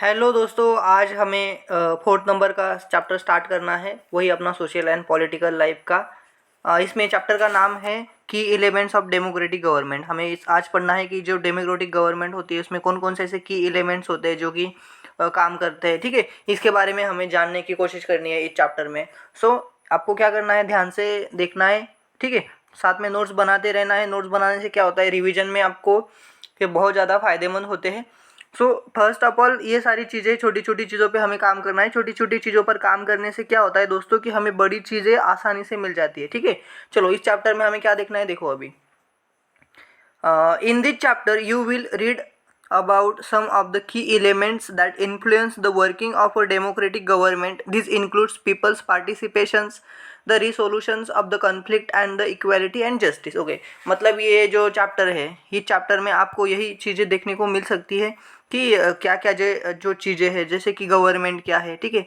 Hello दोस्तों, आज हमें फोर्थ नंबर का चैप्टर स्टार्ट करना है, वही अपना सोशल एंड पॉलिटिकल लाइफ का। इसमें चैप्टर का नाम है की एलिमेंट्स ऑफ डेमोक्रेटिक गवर्नमेंट। हमें आज पढ़ना है कि जो डेमोक्रेटिक गवर्नमेंट होती है उसमें कौन कौन से ऐसे की एलिमेंट्स होते हैं जो कि काम करते हैं। ठीक है, इसके बारे में हमें जानने की कोशिश करनी है इस चैप्टर में। सो आपको क्या करना है, ध्यान से देखना है। ठीक है, साथ में नोट्स बनाते रहना है। नोट्स बनाने से क्या होता है, रिविजन में आपको ये बहुत ज़्यादा फायदेमंद होते हैं। सो फर्स्ट ऑफ ऑल, ये सारी चीज़ें, छोटी छोटी चीज़ों पे हमें काम करना है। छोटी छोटी चीज़ों पर काम करने से क्या होता है दोस्तों कि हमें बड़ी चीज़ें आसानी से मिल जाती है। ठीक है, चलो इस चैप्टर में हमें क्या देखना है, देखो अभी। In this chapter, you will read about some of the key elements that influence the working of a democratic government. This includes people's participations, the resolutions of the conflict and the equality and justice. Okay, मतलब ये जो chapter है, इस chapter में आपको यही चीज़ें देखने को मिल सकती है कि क्या क्या जो चीज़ें हैं, जैसे कि गवर्नमेंट क्या है। ठीक है,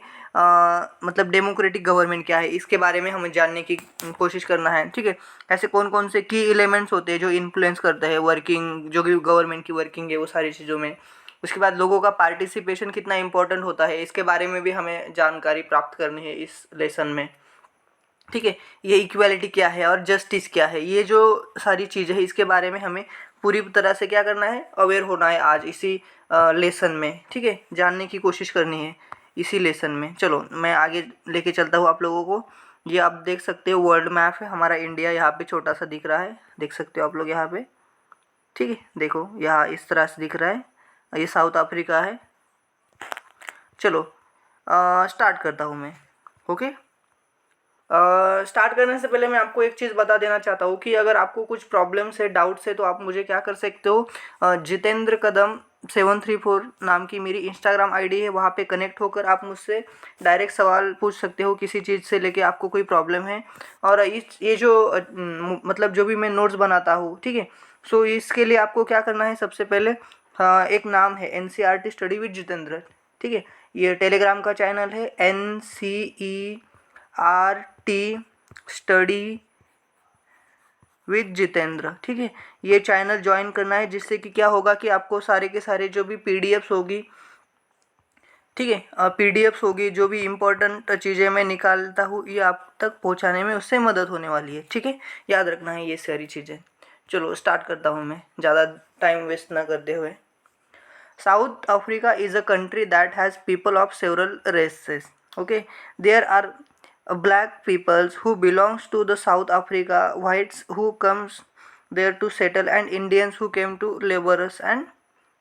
मतलब डेमोक्रेटिक गवर्नमेंट क्या है, इसके बारे में हमें जानने की कोशिश करना है। ठीक है, ऐसे कौन कौन से की एलिमेंट्स होते हैं जो इन्फ्लुएंस करते हैं वर्किंग, जो कि गवर्नमेंट की वर्किंग है वो सारी चीज़ों में। उसके बाद लोगों का पार्टिसिपेशन कितना इंपॉर्टेंट होता है, इसके बारे में भी हमें जानकारी प्राप्त करनी है इस लेसन में। ठीक है, ये इक्वालिटी क्या है और जस्टिस क्या है, ये जो सारी चीज़ें हैं इसके बारे में हमें पूरी तरह से क्या करना है, अवेयर होना है आज इसी लेसन में। ठीक है, जानने की कोशिश करनी है इसी लेसन में। चलो मैं आगे लेके चलता हूँ आप लोगों को। ये आप देख सकते हो, वर्ल्ड मैप है हमारा। इंडिया यहाँ पे छोटा सा दिख रहा है, देख सकते हो आप लोग यहाँ पे। ठीक है, देखो यहाँ इस तरह से दिख रहा है, ये साउथ अफ्रीका है। चलो स्टार्ट करता हूँ मैं। ओके, स्टार्ट करने से पहले मैं आपको एक चीज़ बता देना चाहता हूँ कि अगर आपको कुछ प्रॉब्लम्स है, डाउट्स है, तो आप मुझे क्या कर सकते हो, जितेंद्र कदम 734 नाम की मेरी इंस्टाग्राम आईडी है, वहाँ पे कनेक्ट होकर आप मुझसे डायरेक्ट सवाल पूछ सकते हो किसी चीज़ से लेके आपको कोई प्रॉब्लम है। और इस ये जो मतलब जो भी मैं नोट्स बनाता हूँ, ठीक है, सो इसके लिए आपको क्या करना है, सबसे पहले एक नाम है NCERT स्टडी विद जितेंद्र। ठीक है, ये टेलीग्राम का चैनल है NCERT स्टडी विद जितेंद्र। ठीक है, ये चैनल ज्वाइन करना है, जिससे कि क्या होगा कि आपको सारे के सारे जो भी PDFs होगी, ठीक है, PDFs होगी, जो भी इम्पोर्टेंट चीज़ें मैं निकालता हूँ, ये आप तक पहुँचाने में उससे मदद होने वाली है। ठीक है, याद रखना है ये सारी चीज़ें। चलो स्टार्ट करता हूँ मैं, ज़्यादा टाइम वेस्ट ना करते हुए। South Africa is a country that has people of several races. Okay, there are black peoples who belongs to the South Africa, whites who comes there to settle, and Indians who came to laborers and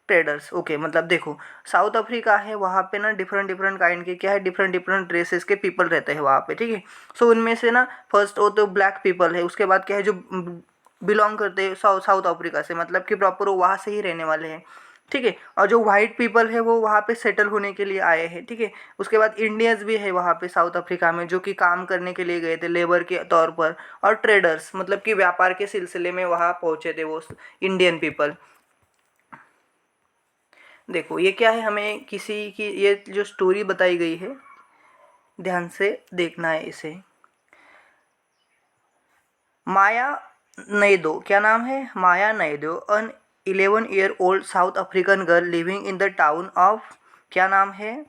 traders. Okay, मतलब देखो south Africa है, वहाँ पे ना different different kind के क्या है, different different races के पीपल रहते हैं वहाँ पे। ठीक है, सो उनमें से ना फर्स्ट वो तो ब्लैक पीपल है, उसके बाद क्या है जो बिलोंग करते हैं साउथ अफ्रीका से, मतलब कि प्रॉपर वो वहाँ से ही रहने वाले हैं। ठीक है, और जो वाइट पीपल है वो वहाँ पे सेटल होने के लिए आए हैं। ठीक है, उसके बाद इंडियंस भी है वहाँ पे साउथ अफ्रीका में, जो कि काम करने के लिए गए थे लेबर के तौर पर। और ट्रेडर्स मतलब कि व्यापार के सिलसिले में वहाँ पहुँचे थे वो इंडियन पीपल। देखो ये क्या है, हमें किसी की ये जो स्टोरी बताई गई है, ध्यान से देखना है इसे। माया नैदो, क्या नाम है, माया नैदो, अन 11 year old south African girl living in the town of, क्या नाम है,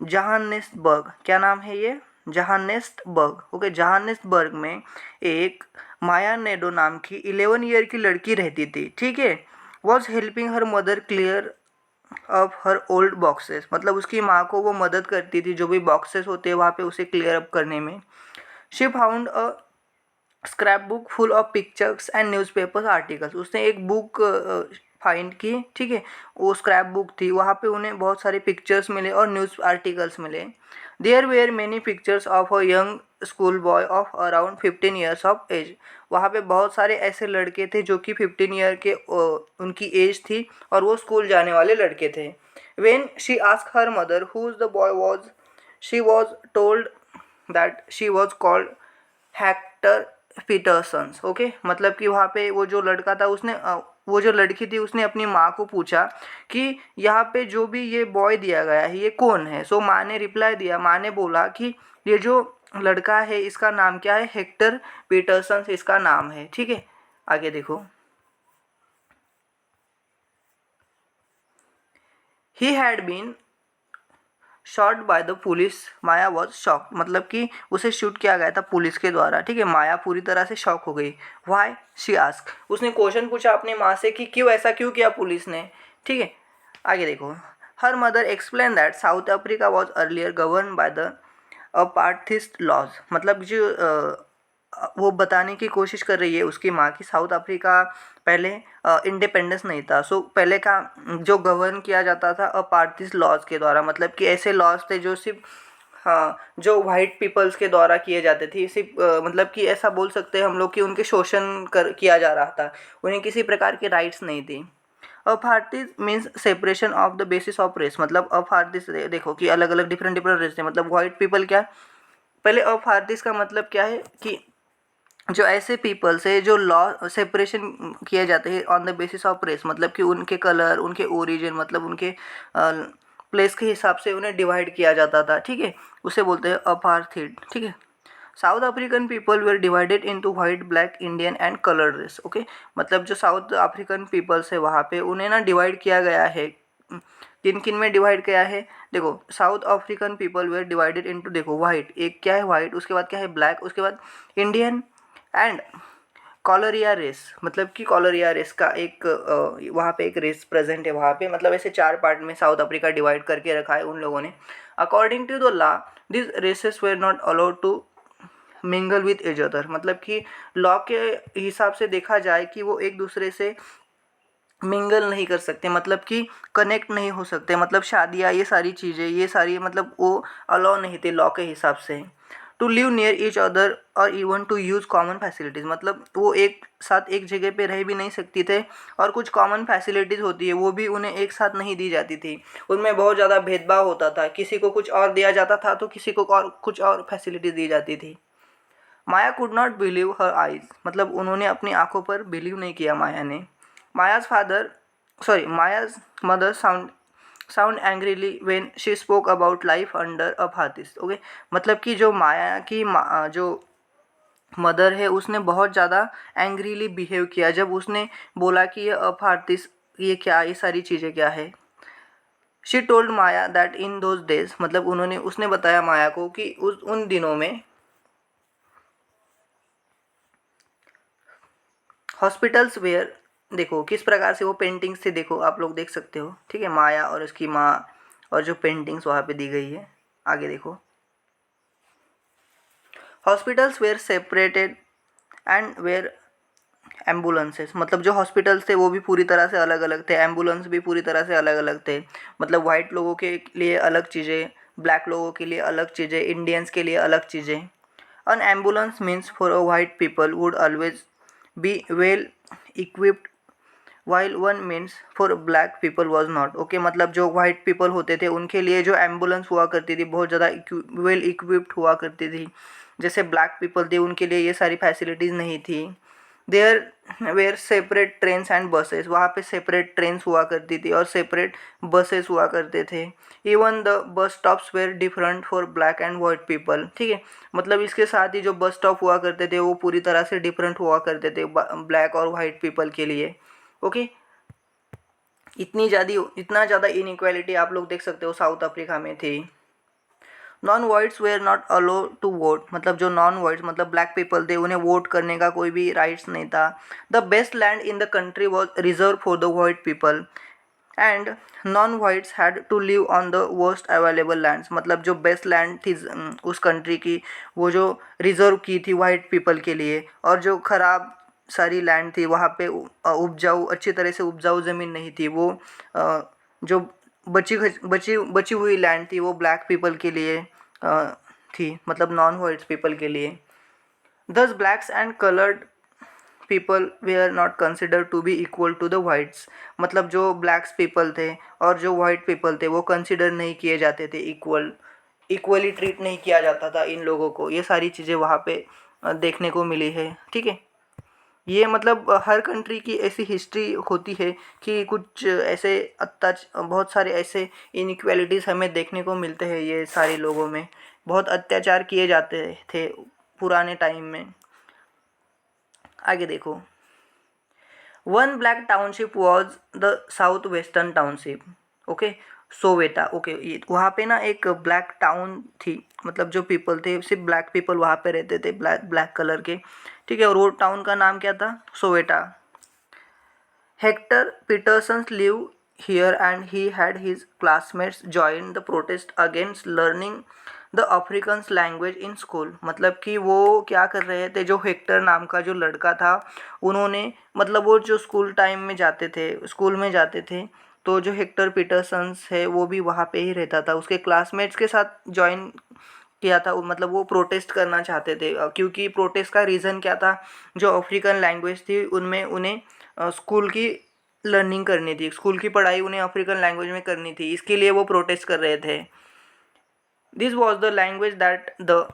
जहान्नेसबर्ग। क्या नाम है ये, जहान्नेसबर्ग। ओके, जहान्नेसबर्ग में एक माया नेडो नाम की 11 ईयर की लड़की रहती थी। ठीक है, was helping her mother clear of her old boxes, मतलब उसकी माँ को वो मदद करती थी जो भी बॉक्सेस होते हैं वहाँ पे उसे क्लियर अप करने में। She found a scrap book full of pictures and newspapers articles, उसने एक बुक फाइंड की। ठीक है, वो स्क्रैप बुक थी, वहाँ पे उन्हें बहुत सारे पिक्चर्स मिले और न्यूज़ आर्टिकल्स मिले। There were many pictures of a young school boy of around 15 years of age, वहाँ पे बहुत सारे ऐसे लड़के थे जो कि 15 ईयर के उनकी एज थी और वो स्कूल जाने वाले लड़के थे। When she ask her mother whose the boy was, she was told that she was called Hector Petersons. Okay, मतलब कि वहाँ पे वो जो लड़का था उसने वो जो लड़की थी उसने अपनी माँ को पूछा कि यहाँ पे जो भी ये बॉय दिया गया है ये कौन है। सो माँ ने रिप्लाई दिया, माँ ने बोला कि ये जो लड़का है इसका नाम क्या है, हेक्टर पीटरसन्स इसका नाम है। ठीक है, आगे देखो। He had been shot by the police, Maya was shock, मतलब कि उसे शूट किया गया था पुलिस के द्वारा, ठीक है। माया पूरी तरह से शॉक हो गई। वाई शी आस्क, उसने क्वेश्चन पूछा अपनी माँ से कि क्यों ऐसा क्यों किया पुलिस ने, ठीक है। आगे देखो, her mother explain that South Africa was earlier govern by the apartheid laws, मतलब जो वो बताने की कोशिश कर रही है उसकी माँ की साउथ अफ्रीका पहले इंडिपेंडेंस नहीं था। सो पहले का जो गवर्न किया जाता था अपार्थिस्ट लॉज के द्वारा, मतलब कि ऐसे लॉज थे जो सिर्फ, हाँ, जो वाइट पीपल्स के द्वारा किए जाते थे, सिर्फ मतलब कि ऐसा बोल सकते हैं हम लोग कि उनके शोषण कर किया जा रहा था, उन्हें किसी प्रकार की राइट्स नहीं थी। Apartheid means separation of the basis of race, मतलब अपार्थिस्ट देखो कि अलग अलग डिफरेंट डिफरेंट रेस थे, मतलब वाइट पीपल क्या, पहले अपार्थिस्ट का मतलब क्या है कि जो ऐसे पीपल्स है जो लॉ सेपरेशन किए जाते हैं on the basis of race, मतलब कि उनके कलर, उनके ओरिजिन, मतलब उनके प्लेस के हिसाब से उन्हें डिवाइड किया जाता था, ठीक है। उसे बोलते हैं अपार्थाइड, ठीक है। South African people were divided into white, black, Indian and coloured race, okay. मतलब जो साउथ अफ्रीकन पीपल्स है वहाँ पे उन्हें ना डिवाइड किया गया है। किन किन में डिवाइड किया है, देखो South African people were divided into, देखो वाइट, एक क्या है वाइट, उसके बाद क्या है ब्लैक, उसके बाद इंडियन एंड कॉलरिया रेस, मतलब कि कॉलरिया रेस का एक वहाँ पे एक रेस प्रेजेंट है वहाँ पे, मतलब ऐसे चार पार्ट में साउथ अफ्रीका डिवाइड करके रखा है उन लोगों ने। According to the law this races were not allowed to mingle with each other, मतलब कि लॉ के हिसाब से देखा जाए कि वो एक दूसरे से मिंगल नहीं कर सकते, मतलब कि कनेक्ट नहीं हो सकते, मतलब शादियाँ ये सारी चीज़ें, ये सारी मतलब वो अलाउ नहीं थे लॉ के हिसाब से। To live near each other और even to use common facilities, मतलब वो एक साथ एक जगह पे रह भी नहीं सकती थे, और कुछ कॉमन फैसिलिटीज़ होती है वो भी उन्हें एक साथ नहीं दी जाती थी। उनमें बहुत ज़्यादा भेदभाव होता था, किसी को कुछ और दिया जाता था तो किसी को और कुछ और फैसिलिटीज़ दी जाती थी। Maya could not believe her eyes, मतलब उन्होंने अपनी आंखों पर बिलीव नहीं किया माया ने। Maya's father, sorry, Maya's mother sound angrily when she spoke about life under apartheid, okay. मतलब कि जो माया की जो मदर है उसने बहुत ज़्यादा एंग्रीली बिहेव किया जब उसने बोला कि ये अपार्थिस्ट, ये क्या, ये सारी चीज़ें क्या है। She told Maya that in those days, मतलब उसने बताया माया को कि उन दिनों में हॉस्पिटल्स वेयर, देखो किस प्रकार से वो पेंटिंग्स थे, देखो आप लोग देख सकते हो, ठीक है। माया और उसकी माँ और जो पेंटिंग्स वहाँ पे दी गई है, आगे देखो। Hospitals were separated and were ambulances, मतलब जो हॉस्पिटल्स थे वो भी पूरी तरह से अलग अलग थे, एम्बुलेंस भी पूरी तरह से अलग अलग थे, मतलब वाइट लोगों के लिए अलग चीज़ें, ब्लैक लोगों के लिए अलग चीज़ें, इंडियंस के लिए अलग चीज़ें। N ambulance means for a white people would always be well equipped while one means for black people was not, okay. मतलब जो वाइट पीपल होते थे उनके लिए जो एम्बुलेंस हुआ करती थी बहुत ज़्यादा वेल इक्विप्ड हुआ करती थी, जैसे ब्लैक पीपल थे उनके लिए ये सारी फैसिलिटीज़ नहीं थी। There were separate trains and buses, वहाँ पे सेपरेट ट्रेन्स हुआ करती थी और सेपरेट बसेस हुआ करते थे। Even the bus stops were different for black and white people, ठीक है। मतलब इसके साथ ही जो बस स्टॉप हुआ करते थे वो पूरी तरह से डिफरेंट हुआ करते थे ब्लैक और वाइट पीपल के लिए, ओके। इतना ज़्यादा इनइक्वालिटी आप लोग देख सकते हो साउथ अफ्रीका में थी। Non whites were not allow to vote, मतलब जो नॉन वाइट्स मतलब ब्लैक पीपल थे उन्हें वोट करने का कोई भी राइट्स नहीं था। The best land in the country was reserve for the white people and non whites had to live on the worst available lands, मतलब जो बेस्ट लैंड थी उस कंट्री की वो जो रिजर्व की थी वाइट पीपल के लिए, और जो ख़राब सारी लैंड थी वहाँ पे उपजाऊ, अच्छी तरह से उपजाऊ ज़मीन नहीं थी, वो जो बची हुई लैंड थी वो ब्लैक पीपल के लिए थी, मतलब नॉन वाइट्स पीपल के लिए। Thus blacks and coloured people they are not consider to be equal to the whites, मतलब जो ब्लैक्स पीपल थे और जो वाइट पीपल थे वो कंसिडर नहीं किए जाते थे, इक्वली ट्रीट नहीं किया जाता था इन लोगों को। ये सारी चीज़ें वहाँ पे देखने को मिली है, ठीक है। ये मतलब हर कंट्री की ऐसी हिस्ट्री होती है कि कुछ ऐसे बहुत सारे ऐसे इनइक्वालिटीज़ हमें देखने को मिलते हैं, ये सारे लोगों में बहुत अत्याचार किए जाते थे पुराने टाइम में। आगे देखो, one black township was the south western township, okay. Soweto, okay. ये वहाँ पे ना एक ब्लैक टाउन थी, मतलब जो पीपल थे सिर्फ ब्लैक पीपल वहाँ पे रहते थे, ब्लैक ब्लैक कलर के, ठीक है। और वो टाउन का नाम क्या था? Soweto. Hector Peterson live here and he had his classmates join the protest against learning the Africans language in school। मतलब कि वो क्या कर रहे थे, जो हेक्टर नाम का जो लड़का था, उन्होंने मतलब वो जो स्कूल टाइम में जाते थे, स्कूल में जाते थे, तो जो हेक्टर पीटरसन्स है वो भी वहाँ पे ही रहता था, उसके क्लासमेट्स के साथ ज्वाइन किया था। मतलब वो प्रोटेस्ट करना चाहते थे, क्योंकि प्रोटेस्ट का रीज़न क्या था, जो अफ्रीकन लैंग्वेज थी उनमें उन्हें स्कूल की लर्निंग करनी थी, स्कूल की पढ़ाई उन्हें अफ्रीकन लैंग्वेज में करनी थी, इसके लिए वो प्रोटेस्ट कर रहे थे। This was the language that the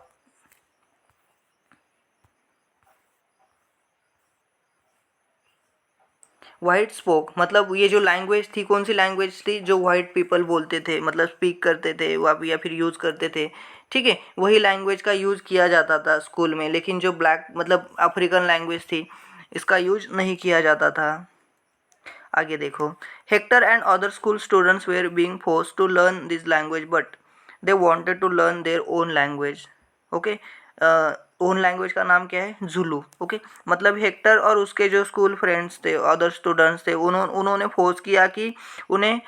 white spoke, मतलब ये जो लैंग्वेज थी, कौन सी लैंग्वेज थी? जो वाइट पीपल बोलते थे, मतलब स्पीक करते थे वह, या फिर यूज़ करते थे, ठीक है, वही लैंग्वेज का यूज़ किया जाता था स्कूल में। लेकिन जो ब्लैक मतलब अफ्रीकन लैंग्वेज थी, इसका यूज नहीं किया जाता था। आगे देखो, Hector and other school students were being forced to learn this language but they wanted to learn their own language. Okay, own language का नाम क्या है? जुलू। ओके, मतलब हेक्टर और उसके जो स्कूल फ्रेंड्स थे, अदर स्टूडेंट्स थे, उन्होंने फोर्स किया कि उन्हें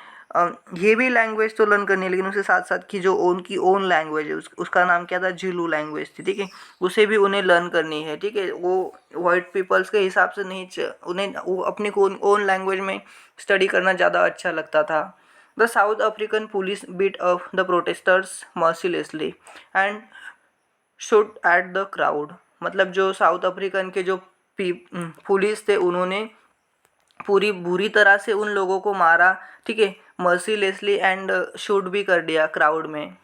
ये भी लैंग्वेज तो लर्न करनी है, लेकिन उसके साथ साथ की जो उनकी ओन लैंग्वेज है, उसका नाम क्या था? जुलू लैंग्वेज थी, ठीक है, उसे भी उन्हें लर्न करनी है, ठीक है। वो वाइट पीपल्स के हिसाब से नहीं, उन्हें वो अपनी ओन लैंग्वेज में स्टडी करना ज़्यादा अच्छा लगता था। The South African police beat up the protesters mercilessly and shot at the crowd. मतलब जो साउथ अफ्रीकन के जो पुलिस थे, उन्होंने पूरी बुरी तरह से उन लोगों को मारा, ठीक है, मर्सीलेसली, एंड शूट भी कर दिया क्राउड में।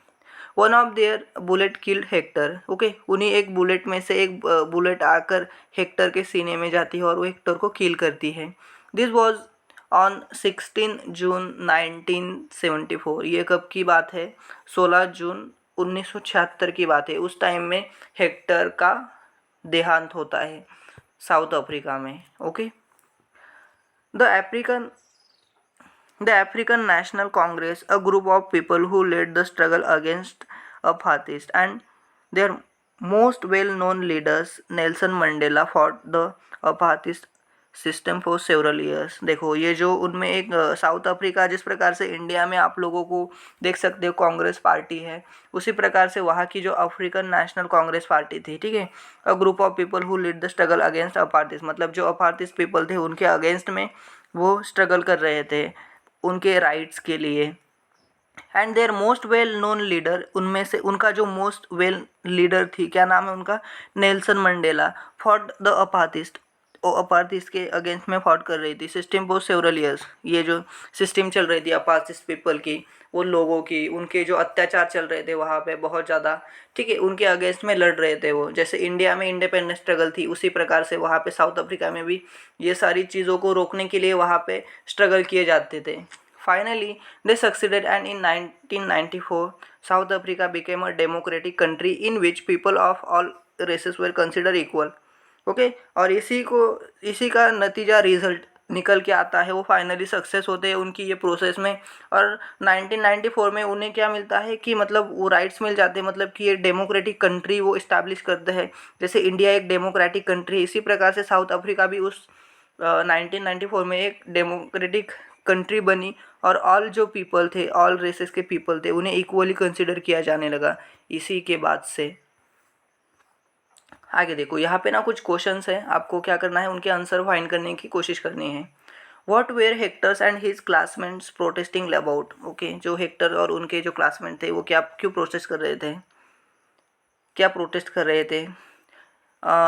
One of their bullet killed Hector. Okay, उन्हीं एक बुलेट में से एक बुलेट आकर हेक्टर के सीने में जाती है और वो हेक्टर को किल करती है। दिस वॉज ऑन 16 जून 1974। ये कब की बात है? 16 जून 1976 की बात है। उस टाइम में हेक्टर का देहांत होता है साउथ अफ्रीका में। Okay, the African The African National Congress, a group of people who led the struggle against apartheid, and their most well-known leaders, Nelson Mandela, fought the apartheid system for several years. देखो, ये जो उनमें एक south Africa, जिस प्रकार से India में आप लोगों को देख सकते हो कांग्रेस पार्टी है, उसी प्रकार से वहाँ की जो अफ्रीकन नेशनल कांग्रेस पार्टी थी, ठीक है, a group of people who lead the struggle against apartheid, मतलब जो अपार्थिस पीपल थे उनके अगेंस्ट में वो स्ट्रगल कर रहे थे उनके राइट्स के लिए। And their most well known leader, उनमें से उनका जो मोस्ट वेल लीडर थी, क्या नाम है उनका? नेल्सन मंडेला, फॉट द अपार्थिस्ट, अपार्थिस्ट के अगेंस्ट में फॉट कर रही थी। सिस्टम फॉर सेवरल ईयर्स, ये जो सिस्टम चल रही थी अपार्थिस्ट पीपल की, उन लोगों की, उनके जो अत्याचार चल रहे थे वहाँ पे बहुत ज़्यादा, ठीक है, उनके अगेंस्ट में लड़ रहे थे वो। जैसे इंडिया में इंडिपेंडेंस स्ट्रगल थी, उसी प्रकार से वहाँ पे साउथ अफ्रीका में भी ये सारी चीज़ों को रोकने के लिए वहाँ पे स्ट्रगल किए जाते थे। Finally they succeeded and in 1994 South Africa became a democratic country in which people of all races were consider equal. Okay, और इसी का नतीजा रिजल्ट निकल के आता है, वो फाइनली सक्सेस होते हैं उनकी ये प्रोसेस में। और 1994 में उन्हें क्या मिलता है कि मतलब वो राइट्स मिल जाते हैं, मतलब कि ये डेमोक्रेटिक कंट्री वो इस्टेब्लिश करते हैं। जैसे इंडिया एक डेमोक्रेटिक कंट्री है, इसी प्रकार से साउथ अफ्रीका भी उस 1994 में एक डेमोक्रेटिक कंट्री बनी, और ऑल जो पीपल थे, ऑल रेसेस के पीपल थे, उन्हें इक्वली कंसिडर किया जाने लगा इसी के बाद से। आगे देखो, यहाँ पे ना कुछ क्वेश्चंस हैं, आपको क्या करना है, उनके आंसर फाइंड करने की कोशिश करनी है। What were Hector's and his classmates protesting about. Okay, जो हेक्टर और उनके जो क्लासमेट थे वो क्यों प्रोटेस्ट कर रहे थे, क्या प्रोटेस्ट कर रहे थे?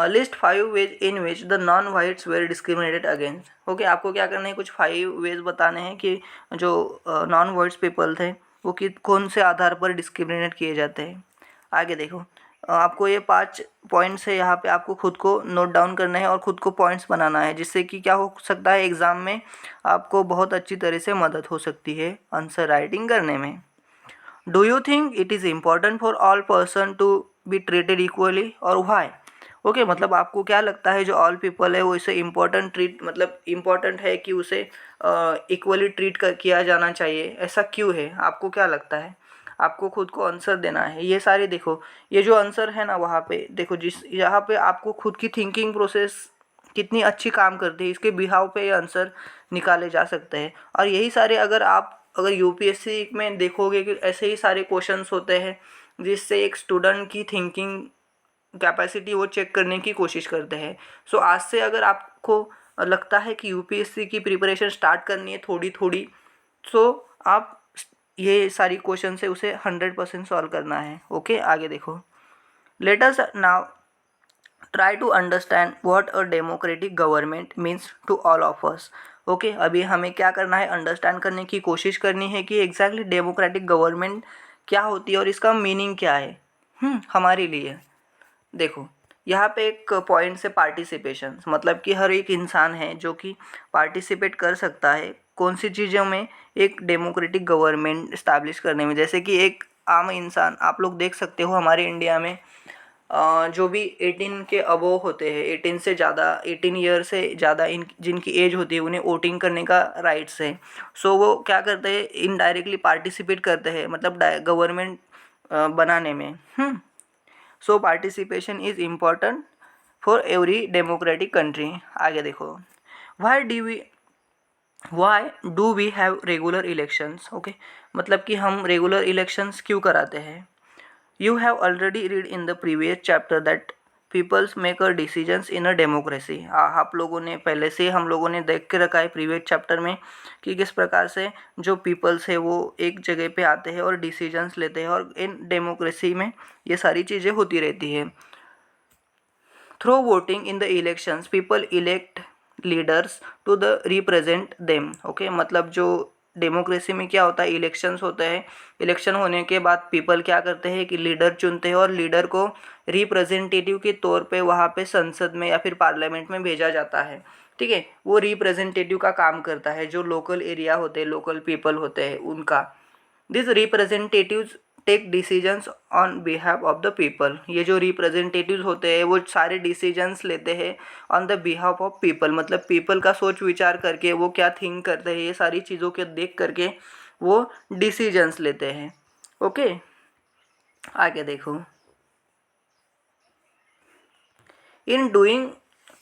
List 5 ways in which the non whites were discriminated against. Okay, आपको क्या करना है, कुछ 5 वेज बताने हैं कि जो नॉन वाइट्स पीपल थे वो कौन से आधार पर डिस्क्रिमिनेट किए जाते हैं। आगे देखो, आपको ये 5 पॉइंट्स है, यहाँ पे आपको खुद को नोट डाउन करना है और खुद को पॉइंट्स बनाना है, जिससे कि क्या हो सकता है, एग्ज़ाम में आपको बहुत अच्छी तरह से मदद हो सकती है आंसर राइटिंग करने में। Do you think it is important for all person to be treated equally और व्हाई। ओके मतलब आपको क्या लगता है जो ऑल पीपल है वो इसे इम्पोर्टेंट ट्रीट मतलब इम्पोर्टेंट है कि उसे इक्वली ट्रीट कर किया जाना चाहिए, ऐसा क्यों है, आपको क्या लगता है? आपको खुद को आंसर देना है। ये सारे देखो, ये जो आंसर है ना वहाँ पे देखो, जिस यहाँ पे आपको खुद की थिंकिंग प्रोसेस कितनी अच्छी काम करती है, इसके बिहाव पे ये आंसर निकाले जा सकते हैं। और यही सारे अगर यूपीएससी में देखोगे कि ऐसे ही सारे क्वेश्चंस होते हैं जिससे एक स्टूडेंट की थिंकिंग कैपेसिटी वो चेक करने की कोशिश करते हैं। सो आज से अगर आपको लगता है कि यूपीएससी की प्रिपरेशन स्टार्ट करनी है थोड़ी थोड़ी, सो आप ये सारी क्वेश्चन है उसे 100% सॉल्व करना है। ओके आगे देखो, let us now try to understand what a democratic government means to all of us. Okay अभी हमें क्या करना है, अंडरस्टैंड करने की कोशिश करनी है कि एग्जैक्टली डेमोक्रेटिक गवर्नमेंट क्या होती है और इसका मीनिंग क्या है हमारे लिए। देखो यहाँ पे एक पॉइंट से पार्टिसिपेशन, मतलब कि हर एक इंसान है जो कि पार्टिसिपेट कर सकता है कौन सी चीज़ों में, एक डेमोक्रेटिक गवर्नमेंट इस्टेब्लिश करने में। जैसे कि एक आम इंसान, आप लोग देख सकते हो हमारे इंडिया में जो भी 18 के अबोव होते हैं, 18 से ज़्यादा, 18 ईयर से ज़्यादा इन जिनकी एज होती है उन्हें वोटिंग करने का राइट्स है। सो वो क्या करते हैं, इनडायरेक्टली पार्टिसिपेट करते हैं मतलब गवर्नमेंट बनाने में। So participation is important for every democratic country. आगे देखो, why do we have regular elections. Okay मतलब कि हम रेगुलर इलेक्शंस क्यों कराते हैं। You have already read in the previous chapter that peoples make a decisions in a democracy. आप लोगों ने पहले से हम लोगों ने देख के रखा है प्रीवियस चैप्टर में कि किस प्रकार से जो पीपल्स है वो एक जगह पे आते हैं और डिसीजंस लेते हैं, और इन डेमोक्रेसी में ये सारी चीज़ें होती रहती है। Through voting in the elections people elect leaders to the represent them. Okay मतलब जो डेमोक्रेसी में क्या होता है, इलेक्शंस होते हैं, इलेक्शन होने के बाद पीपल क्या करते हैं कि लीडर चुनते हैं और लीडर को रिप्रेजेंटेटिव के तौर पे वहाँ पे संसद में या फिर पार्लियामेंट में भेजा जाता है। ठीक है, वो रिप्रेजेंटेटिव का काम करता है, जो लोकल एरिया होते हैं, लोकल पीपल होते हैं उनका। This representatives take decisions on behalf of the people. ये जो रिप्रेजेंटेटिव्स होते हैं वो सारे डिसीजंस लेते हैं on the behalf of people, मतलब पीपल का सोच विचार करके वो क्या थिंक करते हैं, ये सारी चीज़ों के देख करके वो डिसीजंस लेते हैं। ओके आगे देखो, in doing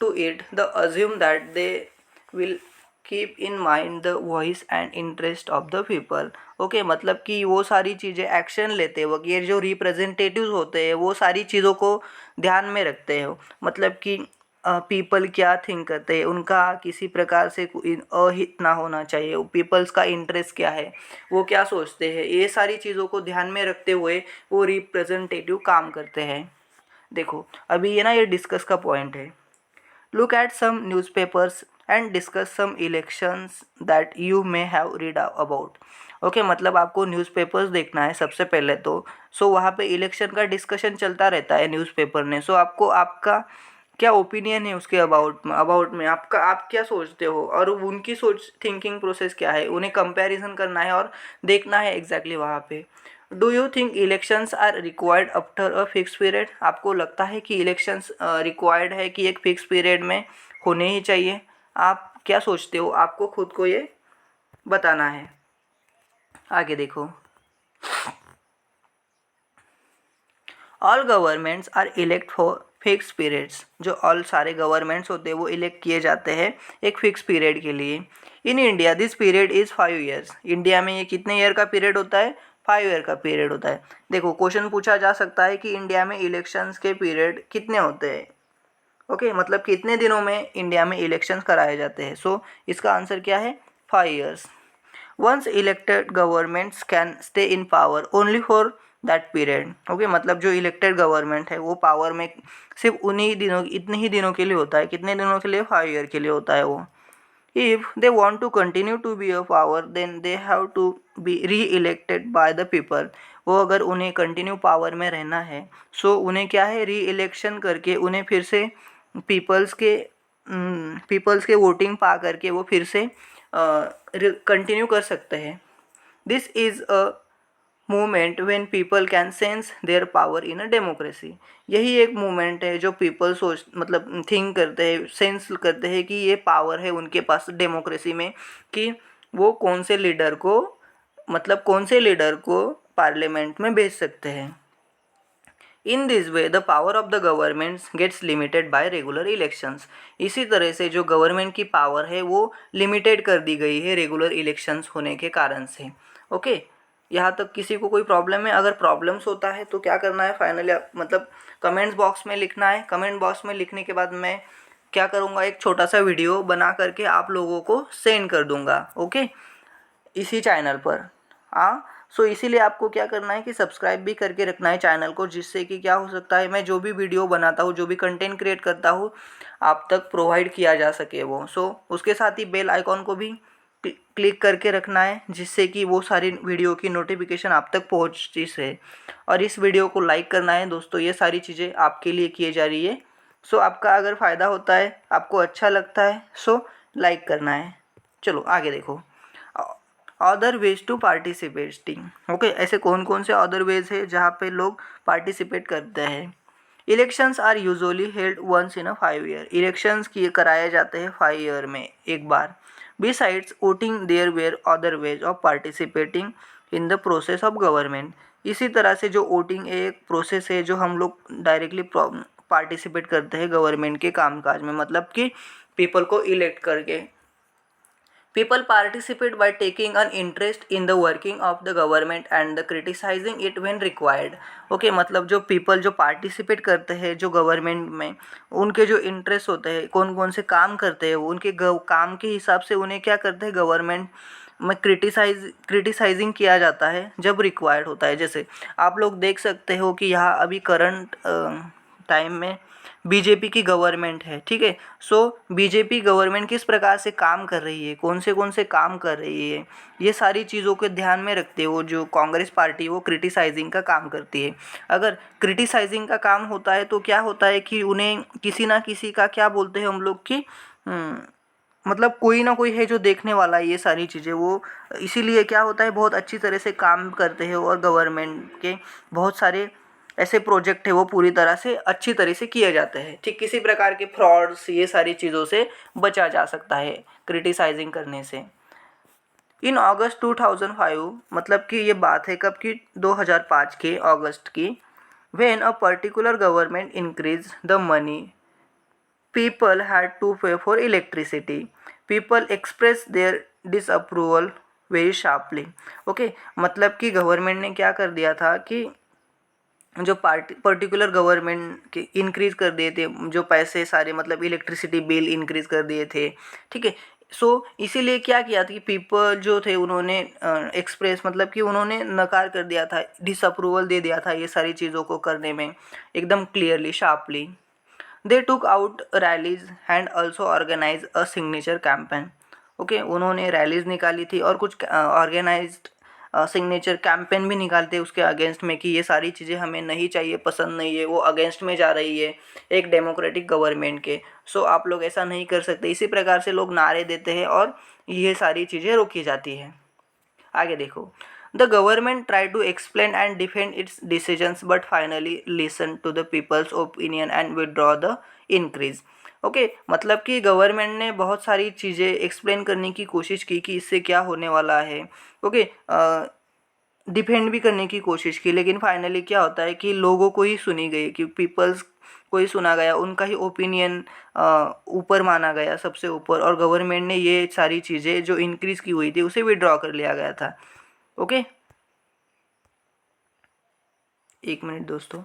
to it the assume that they will keep in mind the voice and interest of the people। Okay मतलब कि वो सारी चीज़ें एक्शन लेते वक्त ये जो रिप्रेजेंटेटिव्स होते हैं वो सारी चीज़ों को ध्यान में रखते हो, मतलब कि पीपल क्या थिंक करते हैं, उनका किसी प्रकार से अहित ना होना चाहिए, पीपल्स का इंटरेस्ट क्या है, वो क्या सोचते हैं, ये सारी चीज़ों को ध्यान में रखते हुए वो रिप्रेजेंटेटिव काम करते हैं। देखो अभी ये ना ये डिस्कस का पॉइंट है। Look at some newspapers and discuss some elections that you may have read about. Okay मतलब आपको न्यूज़पेपर्स देखना है सबसे पहले तो। सो वहाँ पे इलेक्शन का डिस्कशन चलता रहता है न्यूज़पेपर में। सो आपको आपका क्या ओपिनियन है उसके अबाउट में आपका, आप क्या सोचते हो और उनकी सोच थिंकिंग प्रोसेस क्या है, उन्हें कंपैरिजन करना है और देखना है एग्जैक्टली वहाँ पे। Do you think elections are required after a fix period. आपको लगता है कि इलेक्शंस रिक्वायर्ड है कि एक फिक्स पीरियड में होने ही चाहिए। आप क्या सोचते हो, आपको खुद को ये बताना है। आगे देखो, all governments are elect for fix periods. जो ऑल सारे गवर्नमेंट्स होते हैं वो इलेक्ट किए जाते हैं एक फिक्स पीरियड के लिए। In India this period is 5 years. India में ये कितने ईयर का पीरियड होता है, 5 ईयर का पीरियड होता है। देखो क्वेश्चन पूछा जा सकता है कि इंडिया में इलेक्शंस के पीरियड कितने होते हैं। ओके मतलब कितने दिनों में इंडिया में इलेक्शंस कराए जाते हैं। सो इसका आंसर क्या है, 5 years. Once elected governments can stay in power only for that period. Okay मतलब जो इलेक्टेड गवर्नमेंट है वो पावर में सिर्फ उन्हीं दिनों, इतने ही दिनों के लिए होता है। कितने दिनों के लिए, 5 ईयर के लिए होता है वो। If they want to continue to be a power then they have to be re elected by the people. वो अगर उन्हें कंटिन्यू पावर में रहना है सो उन्हें क्या है, री इलेक्शन करके उन्हें फिर से पीपल्स के वोटिंग पा करके वो फिर से कंटिन्यू कर सकते हैं। This is a movement when people can sense their power in a democracy. यही एक मूवमेंट है जो पीपल सोच मतलब थिंक करते हैं, सेंस करते हैं कि ये पावर है उनके पास डेमोक्रेसी में, कि वो कौन से लीडर को पार्लियामेंट में भेज सकते हैं। In this way the power of the government gets limited by regular elections. इसी तरह से जो गवर्नमेंट की पावर है वो लिमिटेड कर दी गई है रेगुलर इलेक्शंस होने के कारण से। ओके, यहाँ तक किसी को कोई प्रॉब्लम है? अगर प्रॉब्लम्स होता है तो क्या करना है फाइनली, मतलब कमेंट्स बॉक्स में लिखना है। कमेंट बॉक्स में लिखने के बाद मैं क्या करूँगा, एक छोटा सा वीडियो बना करके आप लोगों को सेंड कर दूँगा। ओके, इसी चैनल पर। हाँ, सो इसीलिए आपको क्या करना है कि सब्सक्राइब भी करके रखना है चैनल को, जिससे कि क्या हो सकता है मैं जो भी वीडियो बनाता हूँ, जो भी कंटेंट क्रिएट करता हूँ, आप तक प्रोवाइड किया जा सके वो। सो उसके साथ ही बेल आइकॉन को भी क्लिक करके रखना है, जिससे कि वो सारी वीडियो की नोटिफिकेशन आप तक पहुँचती है। और इस वीडियो को लाइक करना है दोस्तों, ये सारी चीज़ें आपके लिए किए जा रही है। सो आपका अगर फ़ायदा होता है, आपको अच्छा लगता है, सो लाइक करना है। चलो आगे देखो, other ways to participating. Okay, ऐसे कौन कौन से अदर वेज है जहाँ पे लोग पार्टिसिपेट करते हैं? Elections are usually held once in a 5 year. Elections किए कराए जाते हैं 5 ईयर में एक बार। Besides voting there were other ways of participating in the process of government. इसी तरह से जो वोटिंग एक प्रोसेस है जो हम लोग डायरेक्टली पार्टिसिपेट करते हैं गवर्नमेंट के कामकाज में, मतलब कि पीपल को इलेक्ट करके। People participate by taking an interest in the working of the government and the criticizing it when required. Okay, मतलब जो पीपल जो पार्टिसिपेट करते हैं जो गवर्नमेंट में, उनके जो इंटरेस्ट होते हैं, कौन कौन से काम करते हैं, उनके काम के हिसाब से उन्हें क्या करते हैं गवर्नमेंट में क्रिटिसाइजिंग किया जाता है जब रिक्वायर्ड होता है। जैसे आप लोग देख सकते हो कि यहाँ अभी करंट टाइम में बीजेपी की गवर्नमेंट है, ठीक है। सो बीजेपी गवर्नमेंट किस प्रकार से काम कर रही है, कौन से काम कर रही है, ये सारी चीज़ों को ध्यान में रखते हुए जो कांग्रेस पार्टी वो क्रिटिसाइजिंग का काम करती है। अगर क्रिटिसाइजिंग का काम होता है तो क्या होता है कि उन्हें किसी ना किसी का क्या बोलते हैं हम लोग कि मतलब कोई ना कोई है जो देखने वाला है ये सारी चीज़ें, वो इसीलिए क्या होता है बहुत अच्छी तरह से काम करते हैं और गवर्नमेंट के बहुत सारे ऐसे प्रोजेक्ट है वो पूरी तरह से अच्छी तरह से किए जाते हैं। ठीक किसी प्रकार के फ्रॉड्स ये सारी चीज़ों से बचा जा सकता है क्रिटिसाइजिंग करने से। इन अगस्त 2005, मतलब कि ये बात है कब की, 2005 के अगस्त की। When a particular government increase the money people had to pay for electricity, people expressed their disapproval very sharply। Okay, मतलब कि गवर्नमेंट ने क्या कर दिया था कि जो पर्टिकुलर गवर्नमेंट के इंक्रीज कर दिए थे जो पैसे सारे, मतलब इलेक्ट्रिसिटी बिल इंक्रीज कर दिए थे, ठीक है। सो इसीलिए क्या किया था कि पीपल जो थे उन्होंने एक्सप्रेस, मतलब कि उन्होंने नकार कर दिया था, डिसअप्रूवल दे दिया था ये सारी चीज़ों को करने में एकदम clearly sharply. They took out rallies and also organise a signature campaign. Okay, उन्होंने रैलीज निकाली थी और कुछ ऑर्गेनाइज्ड सिग्नेचर कैंपेन भी निकालते उसके अगेंस्ट में कि ये सारी चीज़ें हमें नहीं चाहिए, पसंद नहीं है, वो अगेंस्ट में जा रही है एक डेमोक्रेटिक गवर्नमेंट के। सो आप लोग ऐसा नहीं कर सकते, इसी प्रकार से लोग नारे देते हैं और ये सारी चीज़ें रोकी जाती है। आगे देखो, the government try to explain and defend its decisions but finally listen to the people's opinion and withdraw the increase. Okay, मतलब कि गवर्नमेंट ने बहुत सारी चीज़ें एक्सप्लेन करने की कोशिश की कि इससे क्या होने वाला है। ओके, डिफेंड भी करने की कोशिश की, लेकिन फाइनली क्या होता है कि लोगों को ही सुनी गई, कि पीपल्स को ही सुना गया, उनका ही ओपिनियन ऊपर माना गया सबसे ऊपर, और गवर्नमेंट ने ये सारी चीज़ें जो इंक्रीज़ की हुई थी उसे विड्रॉ कर लिया गया था। ओके, एक मिनट दोस्तों।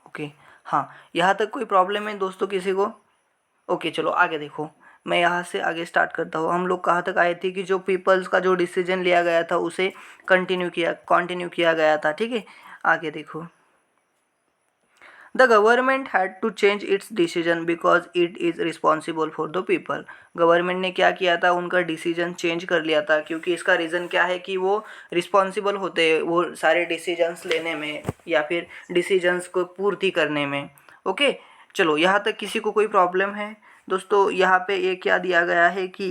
ओके, हाँ, यहाँ तक कोई प्रॉब्लम है दोस्तों किसी को? ओके, चलो आगे देखो, मैं यहाँ से आगे स्टार्ट करता हूँ। हम लोग कहाँ तक आए थे कि जो पीपल्स का जो डिसीजन लिया गया था उसे कंटिन्यू किया गया था, ठीक है। आगे देखो, the government had to change its decision because it is responsible for the people. Government ने क्या किया था, उनका डिसीजन चेंज कर लिया था, क्योंकि इसका रीज़न क्या है कि वो रिस्पॉन्सिबल होते हैं वो सारे डिसीजंस लेने में या फिर डिसीजंस को पूर्ति करने में। ओके, चलो यहाँ तक किसी को कोई प्रॉब्लम है? दोस्तों यहाँ पे ये क्या दिया गया है कि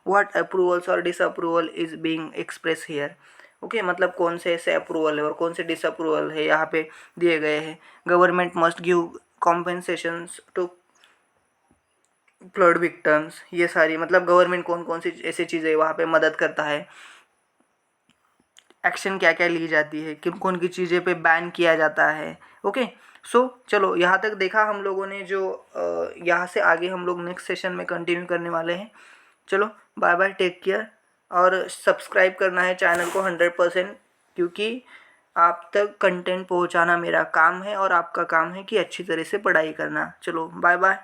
व्हाट अप्रूवल्स और disapproval is being express here. Okay, मतलब कौन से ऐसे अप्रूवल है और कौन से डिसअप्रूवल है यहाँ पे दिए गए हैं। Government must give compensations to flood victims, ये सारी मतलब गवर्नमेंट कौन कौन सी ऐसी चीज़ें वहाँ पे मदद करता है, एक्शन क्या क्या ली जाती है, किन कौन की चीज़ें पे बैन किया जाता है। ओके, सो चलो यहाँ तक देखा हम लोगों ने, जो यहाँ से आगे हम लोग नेक्स्ट सेशन में कंटिन्यू करने वाले हैं। चलो बाय बाय, टेक केयर, और सब्सक्राइब करना है चैनल को 100%, क्योंकि आप तक कंटेंट पहुंचाना मेरा काम है और आपका काम है कि अच्छी तरह से पढ़ाई करना। चलो बाय बाय।